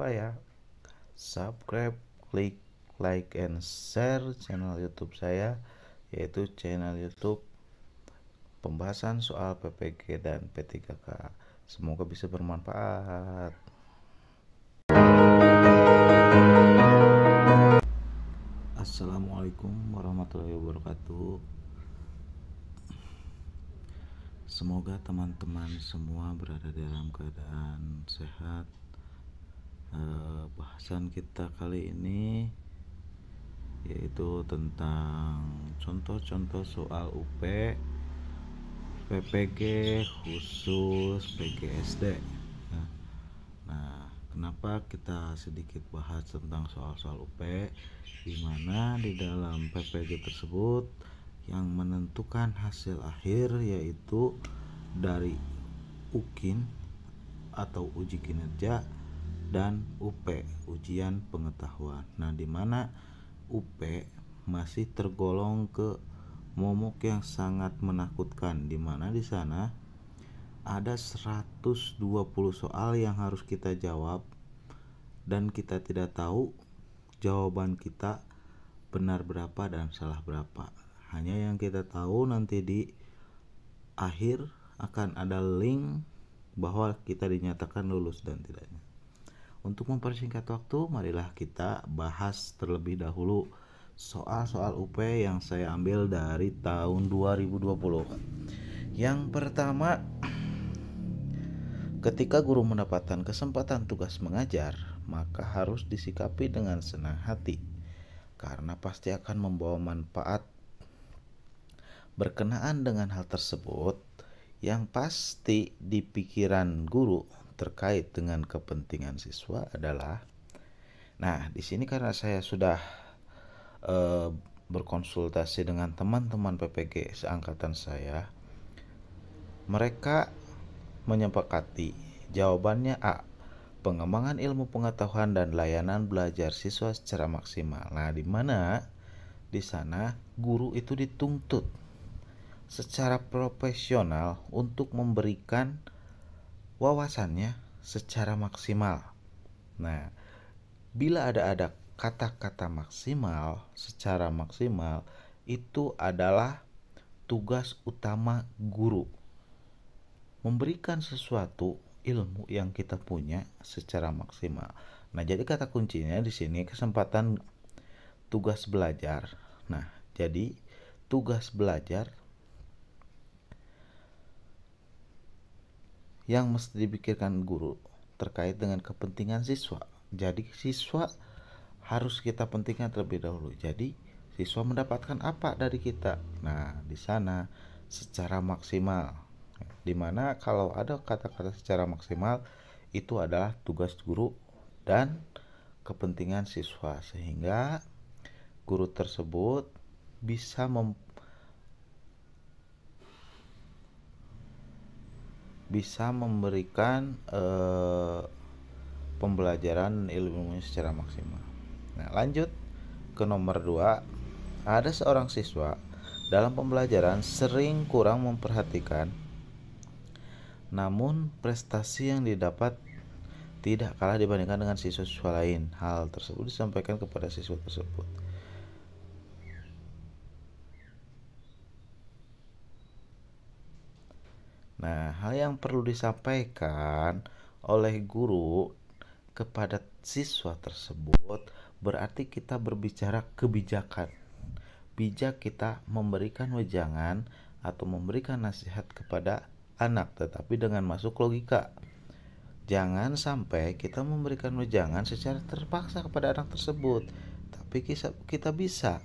lupa ya, subscribe, klik like and share channel YouTube saya, yaitu channel YouTube pembahasan soal PPG dan P3K. Semoga bisa bermanfaat. Assalamualaikum warahmatullahi wabarakatuh. Semoga teman-teman semua berada dalam keadaan sehat. Bahasan kita kali ini yaitu tentang contoh-contoh soal UP, PPG khusus PGSD. Nah, kenapa kita sedikit bahas tentang soal-soal UP, di mana di dalam PPG tersebut yang menentukan hasil akhir yaitu dari UKIN atau uji kinerja dan UP, ujian pengetahuan. Nah, di mana UP masih tergolong ke momok yang sangat menakutkan, di mana di sana ada 120 soal yang harus kita jawab dan kita tidak tahu jawaban kita benar berapa dan salah berapa. Hanya yang kita tahu nanti di akhir akan ada link bahwa kita dinyatakan lulus dan tidaknya. Untuk mempersingkat waktu, marilah kita bahas terlebih dahulu soal-soal UP yang saya ambil dari tahun 2020. Yang pertama, ketika guru mendapatkan kesempatan tugas mengajar, maka harus disikapi dengan senang hati, karena pasti akan membawa manfaat. Berkenaan dengan hal tersebut, yang pasti di pikiran guru terkait dengan kepentingan siswa adalah, nah di sini karena saya sudah berkonsultasi dengan teman-teman PPG seangkatan saya, mereka menyepakati jawabannya A, pengembangan ilmu pengetahuan dan layanan belajar siswa secara maksimal. Nah, di mana di sana guru itu dituntut secara profesional untuk memberikan wawasannya secara maksimal. Nah, bila ada kata-kata maksimal, secara maksimal, itu adalah tugas utama guru. Memberikan sesuatu ilmu yang kita punya secara maksimal. Nah, jadi kata kuncinya di sini kesempatan tugas belajar. Nah, jadi tugas belajar yang mesti dipikirkan guru terkait dengan kepentingan siswa. Jadi siswa harus kita pentingkan terlebih dahulu. Jadi siswa mendapatkan apa dari kita? Nah, di sana secara maksimal. Dimana kalau ada kata-kata secara maksimal, itu adalah tugas guru dan kepentingan siswa, sehingga guru tersebut bisa memberikan pembelajaran ilmunya secara maksimal. Nah, lanjut ke nomor 2. Ada seorang siswa dalam pembelajaran sering kurang memperhatikan, namun prestasi yang didapat tidak kalah dibandingkan dengan siswa-siswa lain. Hal tersebut disampaikan kepada siswa tersebut. Nah, hal yang perlu disampaikan oleh guru kepada siswa tersebut berarti kita berbicara kebijakan. Bijak kita memberikan wejangan atau memberikan nasihat kepada anak, tetapi dengan masuk logika. Jangan sampai kita memberikan wejangan secara terpaksa kepada anak tersebut, tapi kita bisa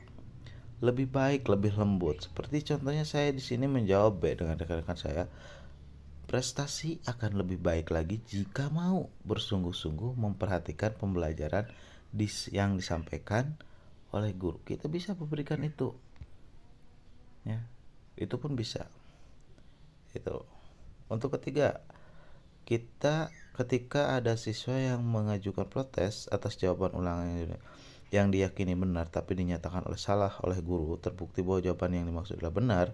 lebih baik, lebih lembut. Seperti contohnya saya di sini menjawab B dengan rekan-rekan saya. Prestasi akan lebih baik lagi jika mau bersungguh-sungguh memperhatikan pembelajaran yang disampaikan oleh guru. Kita bisa memberikan itu, ya, itu pun bisa. Itu. Untuk ketiga, ketika ada siswa yang mengajukan protes atas jawaban ulangan yang diyakini benar tapi dinyatakan salah oleh guru, terbukti bahwa jawaban yang dimaksud adalah benar,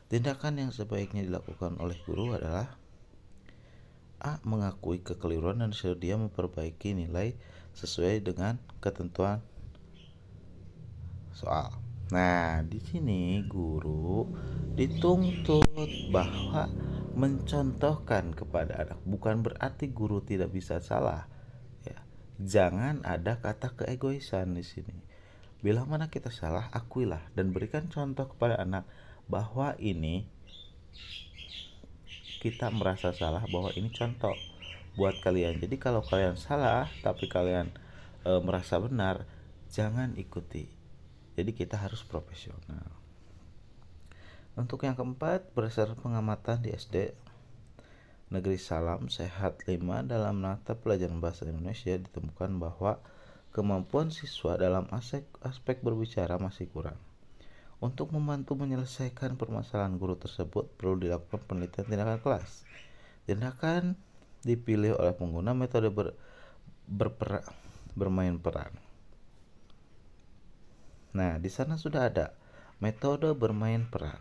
tindakan yang sebaiknya dilakukan oleh guru adalah A mengakui kekeliruan dan bersedia memperbaiki nilai sesuai dengan ketentuan soal. Nah, di sini guru dituntut bahwa mencontohkan kepada anak, bukan berarti guru tidak bisa salah. Ya, jangan ada kata keegoisan di sini. Bila mana kita salah, akuilah dan berikan contoh kepada anak bahwa ini kita merasa salah, bahwa ini contoh buat kalian. Jadi kalau kalian salah tapi kalian merasa benar, jangan ikuti. Jadi kita harus profesional. Untuk yang keempat, berdasarkan pengamatan di SD Negeri Salam Sehat 5 dalam mata pelajaran bahasa Indonesia ditemukan bahwa kemampuan siswa dalam aspek berbicara masih kurang. Untuk membantu menyelesaikan permasalahan guru tersebut, perlu dilakukan penelitian tindakan kelas. Tindakan dipilih oleh pengguna metode bermain peran. Nah, di sana sudah ada metode bermain peran.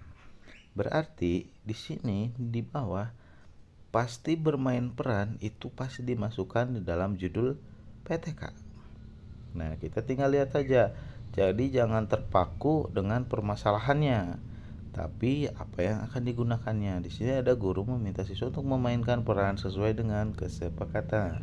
Berarti di sini di bawah pasti bermain peran itu pasti dimasukkan di dalam judul PTK. Nah, kita tinggal lihat saja. Jadi jangan terpaku dengan permasalahannya, tapi apa yang akan digunakannya. Di sini ada guru meminta siswa untuk memainkan peran sesuai dengan kesepakatan.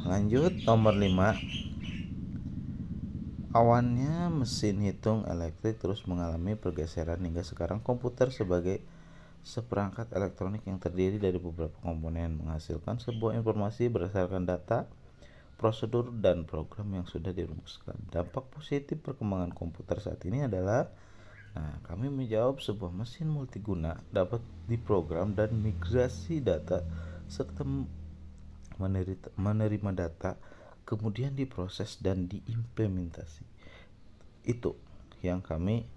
Lanjut nomor 5. Awalnya mesin hitung elektrik terus mengalami pergeseran hingga sekarang komputer sebagai seperangkat elektronik yang terdiri dari beberapa komponen menghasilkan sebuah informasi berdasarkan data, prosedur, dan program yang sudah dirumuskan. Dampak positif perkembangan komputer saat ini adalah, kami menjawab sebuah mesin multiguna dapat diprogram dan migrasi data serta menerima data kemudian diproses dan diimplementasi. Itu yang kami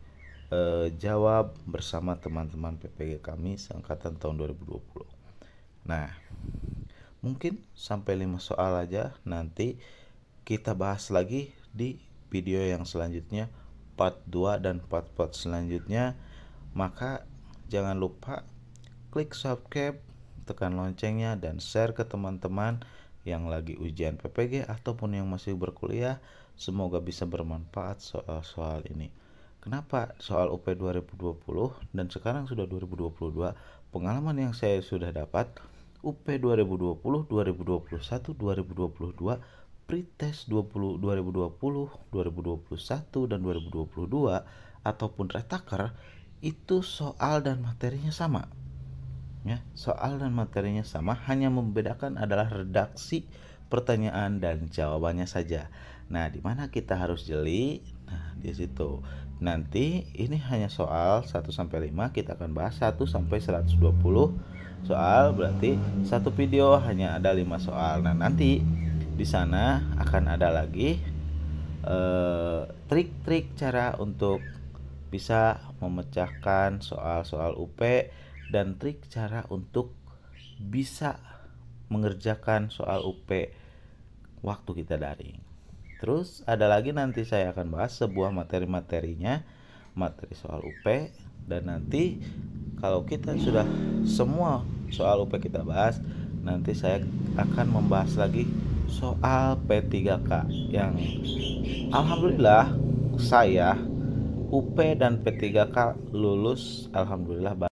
jawab bersama teman-teman PPG kami seangkatan tahun 2020. Nah, mungkin sampai 5 soal aja, nanti kita bahas lagi di video yang selanjutnya, part 2 dan part selanjutnya. Maka jangan lupa klik subscribe, tekan loncengnya, dan share ke teman-teman yang lagi ujian PPG ataupun yang masih berkuliah. Semoga bisa bermanfaat soal-soal ini. Kenapa soal UP 2020 dan sekarang sudah 2022, pengalaman yang saya sudah dapat UP 2020, 2021, 2022, pretest 2020, 2021 dan 2022 ataupun retaker itu soal dan materinya sama. Ya, soal dan materinya sama, hanya membedakan adalah redaksi pertanyaan dan jawabannya saja. Nah, di mana kita harus jeli? Nah, di situ. Nanti ini hanya soal 1 sampai 5, kita akan bahas 1 sampai 120 soal, berarti satu video hanya ada 5 soal. Nah, nanti di sana akan ada lagi trik-trik cara untuk bisa memecahkan soal-soal UP dan trik cara untuk bisa mengerjakan soal UP waktu kita daring. Terus ada lagi nanti saya akan bahas sebuah materi-materinya, materi soal UP, dan nanti kalau kita sudah semua soal UP kita bahas, nanti saya akan membahas lagi soal P3K yang alhamdulillah saya UP dan P3K lulus, alhamdulillah.